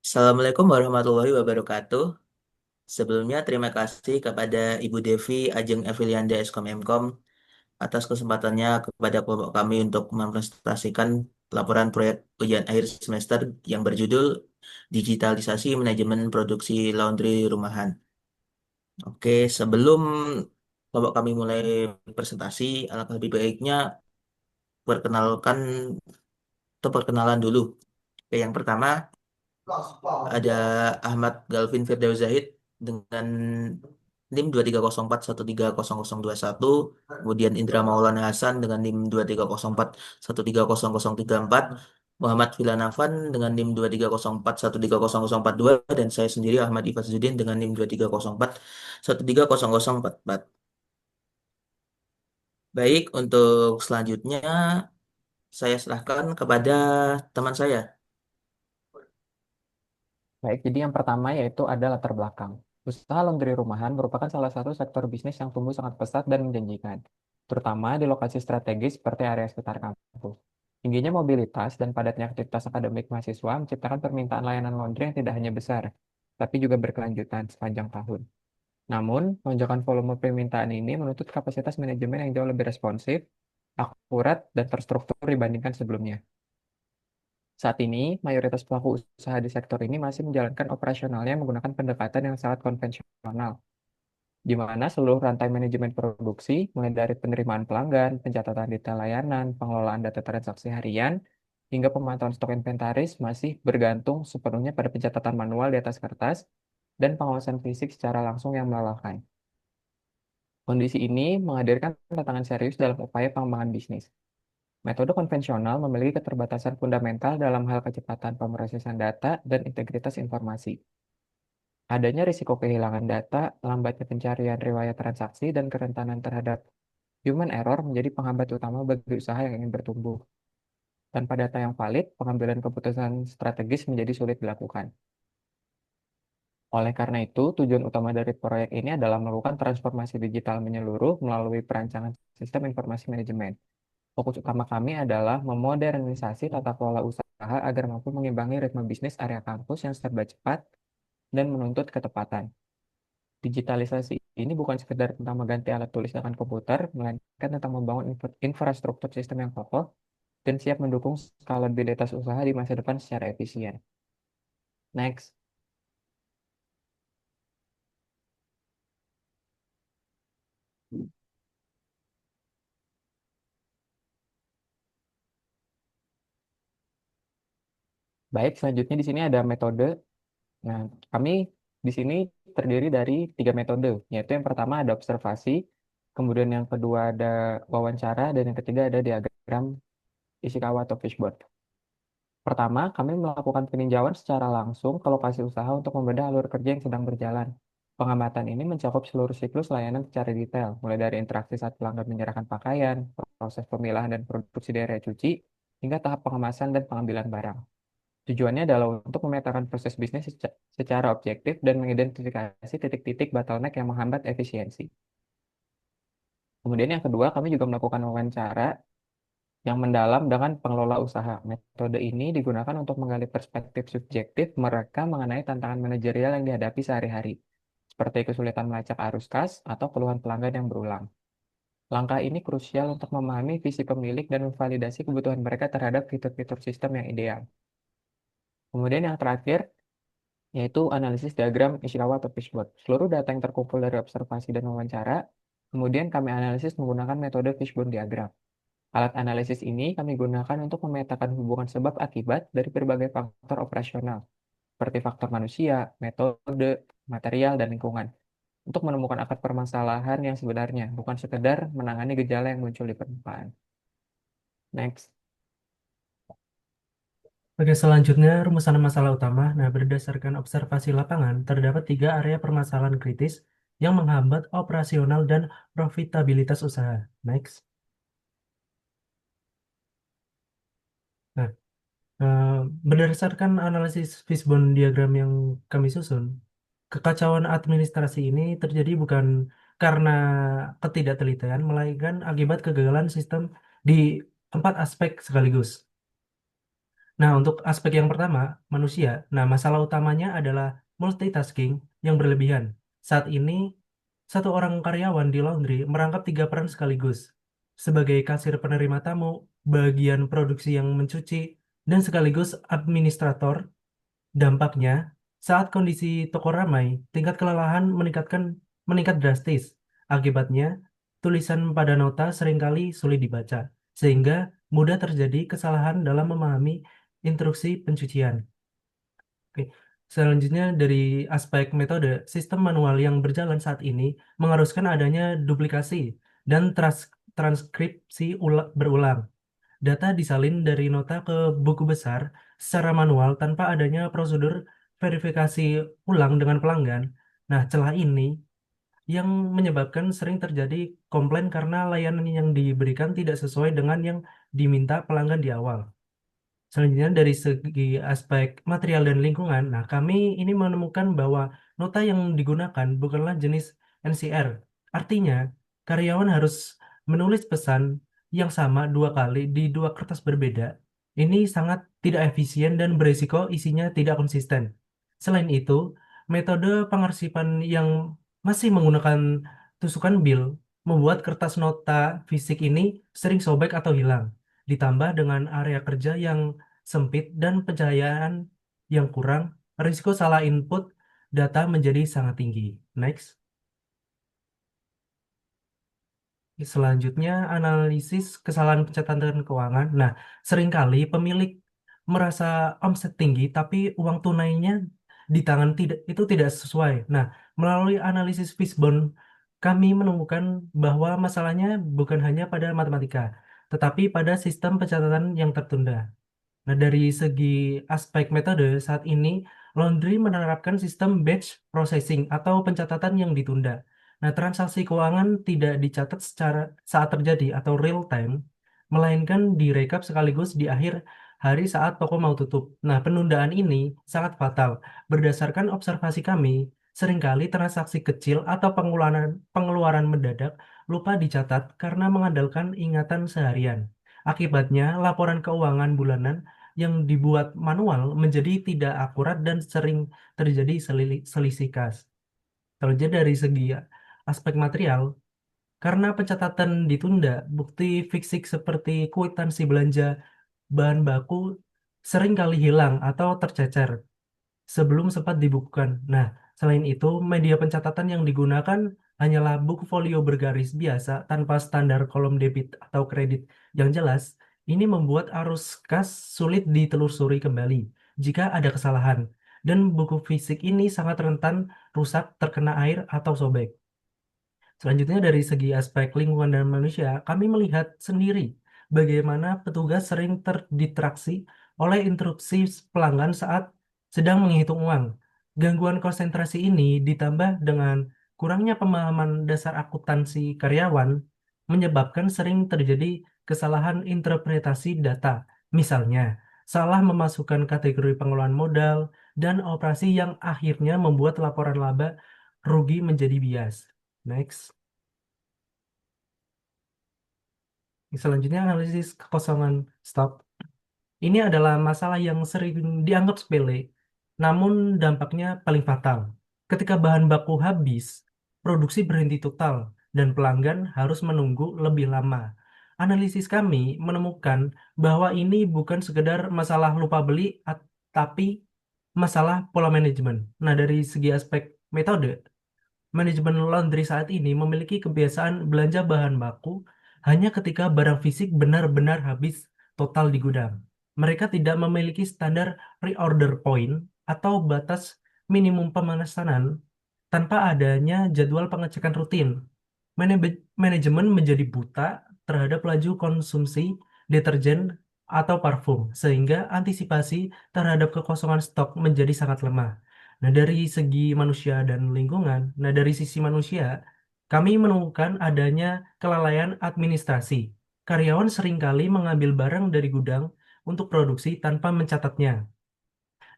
Assalamualaikum warahmatullahi wabarakatuh. Sebelumnya terima kasih kepada Ibu Devi Ajeng Evilianda Eskom Mkom atas kesempatannya kepada kelompok kami untuk mempresentasikan laporan proyek ujian akhir semester yang berjudul Digitalisasi Manajemen Produksi Laundry Rumahan. Oke, sebelum kelompok kami mulai presentasi, alangkah lebih baiknya perkenalkan atau perkenalan dulu. Oke, yang pertama ada Ahmad Galvin Firdaus Zahid dengan NIM 23041300021, kemudian Indra Maulana Hasan dengan NIM 23041300034, Muhammad Filanafan dengan NIM 23041300042, dan saya sendiri Ahmad Ifazuddin dengan NIM 23041300044. Baik, untuk selanjutnya saya serahkan kepada teman saya. Baik, jadi yang pertama yaitu ada latar belakang. Usaha laundry rumahan merupakan salah satu sektor bisnis yang tumbuh sangat pesat dan menjanjikan, terutama di lokasi strategis seperti area sekitar kampus. Tingginya mobilitas dan padatnya aktivitas akademik mahasiswa menciptakan permintaan layanan laundry yang tidak hanya besar, tapi juga berkelanjutan sepanjang tahun. Namun, lonjakan volume permintaan ini menuntut kapasitas manajemen yang jauh lebih responsif, akurat, dan terstruktur dibandingkan sebelumnya. Saat ini, mayoritas pelaku usaha di sektor ini masih menjalankan operasionalnya menggunakan pendekatan yang sangat konvensional, di mana seluruh rantai manajemen produksi, mulai dari penerimaan pelanggan, pencatatan detail layanan, pengelolaan data transaksi harian, hingga pemantauan stok inventaris masih bergantung sepenuhnya pada pencatatan manual di atas kertas dan pengawasan fisik secara langsung yang melelahkan. Kondisi ini menghadirkan tantangan serius dalam upaya pengembangan bisnis. Metode konvensional memiliki keterbatasan fundamental dalam hal kecepatan pemrosesan data dan integritas informasi. Adanya risiko kehilangan data, lambatnya pencarian riwayat transaksi, dan kerentanan terhadap human error menjadi penghambat utama bagi usaha yang ingin bertumbuh. Tanpa data yang valid, pengambilan keputusan strategis menjadi sulit dilakukan. Oleh karena itu, tujuan utama dari proyek ini adalah melakukan transformasi digital menyeluruh melalui perancangan sistem informasi manajemen. Fokus utama kami adalah memodernisasi tata kelola usaha agar mampu mengimbangi ritme bisnis area kampus yang serba cepat dan menuntut ketepatan. Digitalisasi ini bukan sekedar tentang mengganti alat tulis dengan komputer, melainkan tentang membangun infrastruktur sistem yang kokoh dan siap mendukung skalabilitas usaha di masa depan secara efisien. Next. Baik, selanjutnya di sini ada metode. Nah, kami di sini terdiri dari tiga metode, yaitu yang pertama ada observasi, kemudian yang kedua ada wawancara, dan yang ketiga ada diagram Ishikawa atau fishbone. Pertama, kami melakukan peninjauan secara langsung ke lokasi usaha untuk membedah alur kerja yang sedang berjalan. Pengamatan ini mencakup seluruh siklus layanan secara detail, mulai dari interaksi saat pelanggan menyerahkan pakaian, proses pemilahan dan produksi di area cuci, hingga tahap pengemasan dan pengambilan barang. Tujuannya adalah untuk memetakan proses bisnis secara objektif dan mengidentifikasi titik-titik bottleneck yang menghambat efisiensi. Kemudian yang kedua, kami juga melakukan wawancara yang mendalam dengan pengelola usaha. Metode ini digunakan untuk menggali perspektif subjektif mereka mengenai tantangan manajerial yang dihadapi sehari-hari, seperti kesulitan melacak arus kas atau keluhan pelanggan yang berulang. Langkah ini krusial untuk memahami visi pemilik dan memvalidasi kebutuhan mereka terhadap fitur-fitur sistem yang ideal. Kemudian yang terakhir, yaitu analisis diagram Ishikawa atau fishbone. Seluruh data yang terkumpul dari observasi dan wawancara, kemudian kami analisis menggunakan metode fishbone diagram. Alat analisis ini kami gunakan untuk memetakan hubungan sebab akibat dari berbagai faktor operasional, seperti faktor manusia, metode, material, dan lingkungan, untuk menemukan akar permasalahan yang sebenarnya, bukan sekedar menangani gejala yang muncul di permukaan. Next. Oke, selanjutnya rumusan masalah utama. Nah, berdasarkan observasi lapangan, terdapat tiga area permasalahan kritis yang menghambat operasional dan profitabilitas usaha. Next. Nah, eh, berdasarkan analisis fishbone diagram yang kami susun, kekacauan administrasi ini terjadi bukan karena ketidaktelitian, melainkan akibat kegagalan sistem di empat aspek sekaligus. Nah, untuk aspek yang pertama, manusia. Nah, masalah utamanya adalah multitasking yang berlebihan. Saat ini, satu orang karyawan di laundry merangkap tiga peran sekaligus. Sebagai kasir penerima tamu, bagian produksi yang mencuci, dan sekaligus administrator. Dampaknya, saat kondisi toko ramai, tingkat kelelahan meningkat drastis. Akibatnya, tulisan pada nota seringkali sulit dibaca, sehingga mudah terjadi kesalahan dalam memahami instruksi pencucian. Oke. Selanjutnya dari aspek metode, sistem manual yang berjalan saat ini mengharuskan adanya duplikasi dan transkripsi berulang. Data disalin dari nota ke buku besar secara manual tanpa adanya prosedur verifikasi ulang dengan pelanggan. Nah, celah ini yang menyebabkan sering terjadi komplain karena layanan yang diberikan tidak sesuai dengan yang diminta pelanggan di awal. Selanjutnya dari segi aspek material dan lingkungan, nah kami ini menemukan bahwa nota yang digunakan bukanlah jenis NCR. Artinya, karyawan harus menulis pesan yang sama dua kali di dua kertas berbeda. Ini sangat tidak efisien dan berisiko isinya tidak konsisten. Selain itu, metode pengarsipan yang masih menggunakan tusukan bil membuat kertas nota fisik ini sering sobek atau hilang. Ditambah dengan area kerja yang sempit dan pencahayaan yang kurang, risiko salah input data menjadi sangat tinggi. Next. Selanjutnya, analisis kesalahan pencatatan keuangan. Nah, seringkali pemilik merasa omset tinggi, tapi uang tunainya di tangan tidak sesuai. Nah, melalui analisis Fishbone, kami menemukan bahwa masalahnya bukan hanya pada matematika, tetapi pada sistem pencatatan yang tertunda. Nah, dari segi aspek metode, saat ini Laundry menerapkan sistem batch processing atau pencatatan yang ditunda. Nah, transaksi keuangan tidak dicatat secara saat terjadi atau real time, melainkan direkap sekaligus di akhir hari saat toko mau tutup. Nah, penundaan ini sangat fatal. Berdasarkan observasi kami, seringkali transaksi kecil atau pengeluaran mendadak lupa dicatat karena mengandalkan ingatan seharian. Akibatnya, laporan keuangan bulanan yang dibuat manual menjadi tidak akurat dan sering terjadi selisih kas. Terlebih dari segi aspek material, karena pencatatan ditunda, bukti fisik seperti kwitansi belanja bahan baku sering kali hilang atau tercecer sebelum sempat dibukukan. Nah, selain itu, media pencatatan yang digunakan hanyalah buku folio bergaris biasa tanpa standar kolom debit atau kredit yang jelas. Ini membuat arus kas sulit ditelusuri kembali jika ada kesalahan. Dan buku fisik ini sangat rentan rusak, terkena air, atau sobek. Selanjutnya dari segi aspek lingkungan dan manusia, kami melihat sendiri bagaimana petugas sering terdistraksi oleh instruksi pelanggan saat sedang menghitung uang. Gangguan konsentrasi ini ditambah dengan kurangnya pemahaman dasar akuntansi karyawan menyebabkan sering terjadi kesalahan interpretasi data. Misalnya, salah memasukkan kategori pengelolaan modal dan operasi yang akhirnya membuat laporan laba rugi menjadi bias. Next. Selanjutnya analisis kekosongan stok. Ini adalah masalah yang sering dianggap sepele, namun dampaknya paling fatal. Ketika bahan baku habis, produksi berhenti total dan pelanggan harus menunggu lebih lama. Analisis kami menemukan bahwa ini bukan sekedar masalah lupa beli, tapi masalah pola manajemen. Nah, dari segi aspek metode, manajemen laundry saat ini memiliki kebiasaan belanja bahan baku hanya ketika barang fisik benar-benar habis total di gudang. Mereka tidak memiliki standar reorder point atau batas minimum pemesanan tanpa adanya jadwal pengecekan rutin. Manajemen menjadi buta terhadap laju konsumsi deterjen atau parfum, sehingga antisipasi terhadap kekosongan stok menjadi sangat lemah. Nah, dari segi manusia dan lingkungan, nah dari sisi manusia, kami menemukan adanya kelalaian administrasi. Karyawan seringkali mengambil barang dari gudang untuk produksi tanpa mencatatnya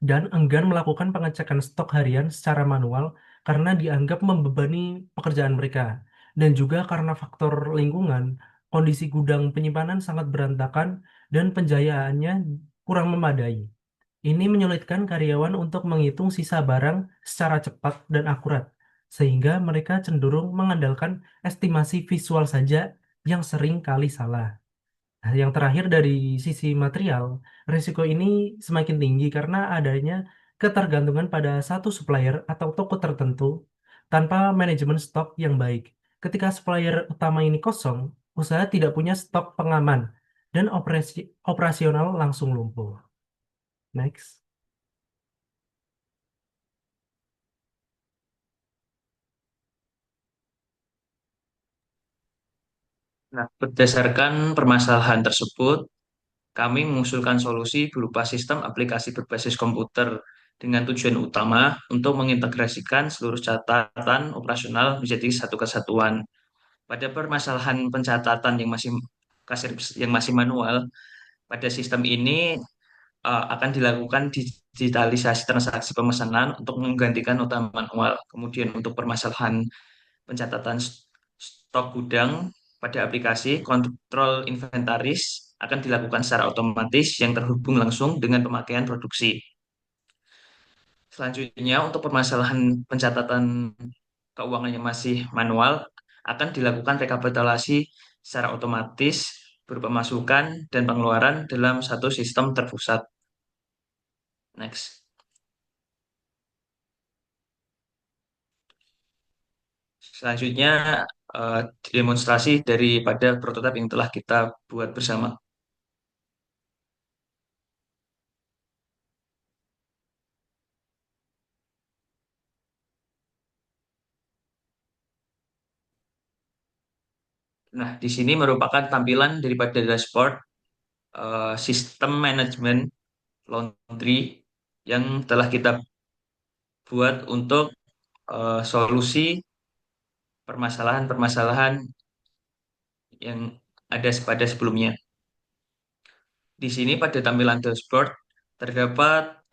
dan enggan melakukan pengecekan stok harian secara manual karena dianggap membebani pekerjaan mereka. Dan juga karena faktor lingkungan, kondisi gudang penyimpanan sangat berantakan dan penjayaannya kurang memadai. Ini menyulitkan karyawan untuk menghitung sisa barang secara cepat dan akurat, sehingga mereka cenderung mengandalkan estimasi visual saja yang sering kali salah. Nah, yang terakhir dari sisi material, risiko ini semakin tinggi karena adanya ketergantungan pada satu supplier atau toko tertentu tanpa manajemen stok yang baik. Ketika supplier utama ini kosong, usaha tidak punya stok pengaman dan operasional langsung lumpuh. Next. Nah, berdasarkan permasalahan tersebut, kami mengusulkan solusi berupa sistem aplikasi berbasis komputer dengan tujuan utama untuk mengintegrasikan seluruh catatan operasional menjadi satu kesatuan. Pada permasalahan pencatatan kasir yang masih manual, pada sistem ini akan dilakukan digitalisasi transaksi pemesanan untuk menggantikan nota manual. Kemudian untuk permasalahan pencatatan stok gudang pada aplikasi, kontrol inventaris akan dilakukan secara otomatis yang terhubung langsung dengan pemakaian produksi. Selanjutnya, untuk permasalahan pencatatan keuangan yang masih manual, akan dilakukan rekapitulasi secara otomatis berupa masukan dan pengeluaran dalam satu sistem terpusat. Next. Selanjutnya, eh, demonstrasi daripada prototipe yang telah kita buat bersama. Nah, di sini merupakan tampilan daripada dashboard sistem manajemen laundry yang telah kita buat untuk solusi permasalahan-permasalahan yang ada pada sebelumnya. Di sini pada tampilan dashboard terdapat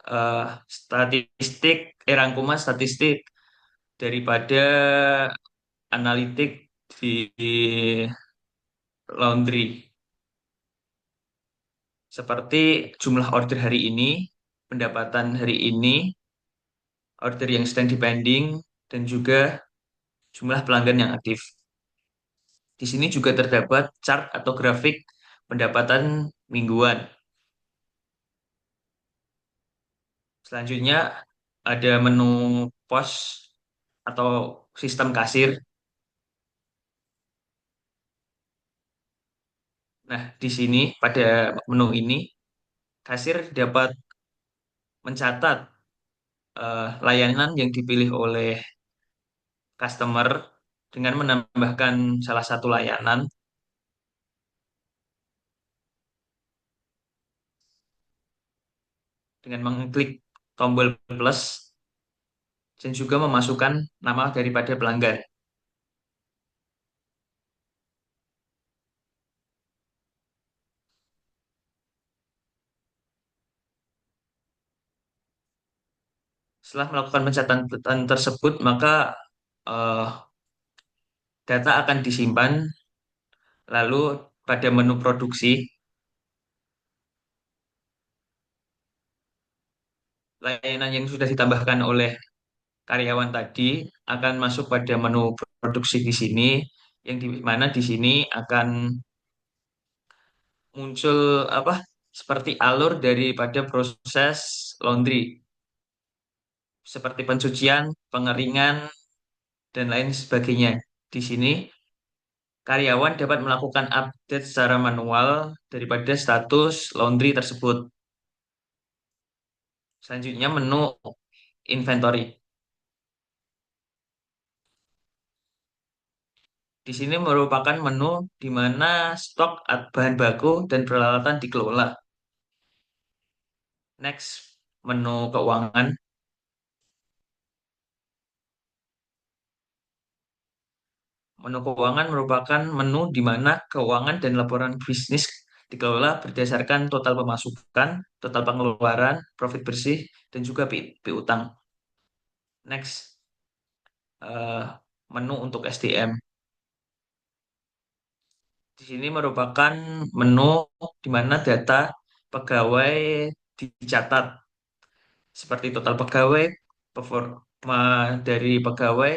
rangkuman statistik daripada analitik di laundry, seperti jumlah order hari ini, pendapatan hari ini, order yang sedang dipending, dan juga jumlah pelanggan yang aktif. Di sini juga terdapat chart atau grafik pendapatan mingguan. Selanjutnya ada menu pos atau sistem kasir. Nah, di sini pada menu ini kasir dapat mencatat layanan yang dipilih oleh customer dengan menambahkan salah satu layanan dengan mengklik tombol plus dan juga memasukkan nama daripada pelanggan. Setelah melakukan pencatatan tersebut, maka eh, data akan disimpan. Lalu pada menu produksi, layanan yang sudah ditambahkan oleh karyawan tadi akan masuk pada menu produksi di sini, yang di mana di sini akan muncul apa seperti alur daripada proses laundry, seperti pencucian, pengeringan, dan lain sebagainya. Di sini karyawan dapat melakukan update secara manual daripada status laundry tersebut. Selanjutnya menu inventory. Di sini merupakan menu di mana stok bahan baku dan peralatan dikelola. Next, menu keuangan. Menu keuangan merupakan menu di mana keuangan dan laporan bisnis dikelola berdasarkan total pemasukan, total pengeluaran, profit bersih, dan juga piutang. Next, eh, menu untuk SDM. Di sini merupakan menu di mana data pegawai dicatat seperti total pegawai, performa dari pegawai,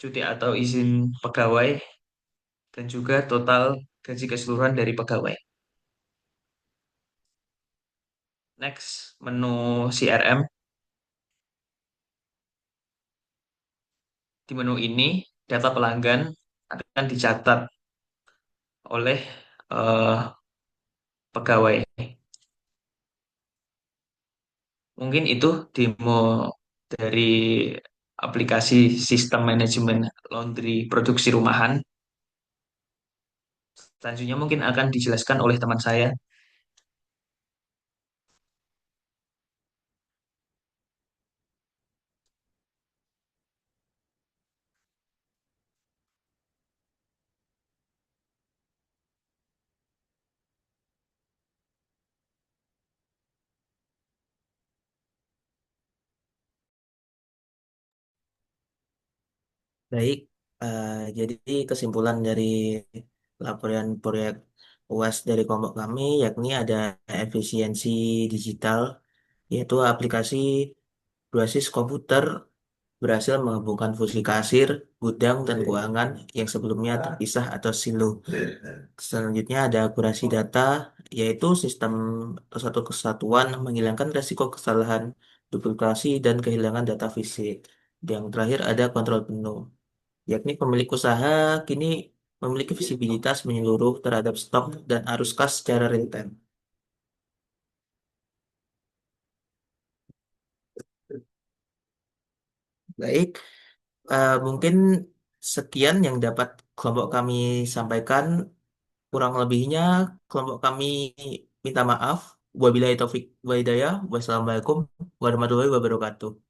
cuti atau izin pegawai, dan juga total gaji keseluruhan dari pegawai. Next, menu CRM. Di menu ini, data pelanggan akan dicatat oleh eh, pegawai. Mungkin itu demo dari aplikasi sistem manajemen laundry produksi rumahan. Selanjutnya mungkin akan dijelaskan oleh teman saya. Baik, jadi kesimpulan dari laporan proyek UAS dari kelompok kami yakni ada efisiensi digital, yaitu aplikasi berbasis komputer berhasil menghubungkan fungsi kasir, gudang, dan keuangan yang sebelumnya terpisah atau silo. Selanjutnya ada akurasi data, yaitu sistem satu kesatuan menghilangkan resiko kesalahan, duplikasi, dan kehilangan data fisik. Yang terakhir ada kontrol penuh, yakni pemilik usaha kini memiliki visibilitas menyeluruh terhadap stok dan arus kas secara real time. Baik, mungkin sekian yang dapat kelompok kami sampaikan. Kurang lebihnya kelompok kami minta maaf. Wabillahi taufik wa hidayah. Wassalamualaikum warahmatullahi wabarakatuh.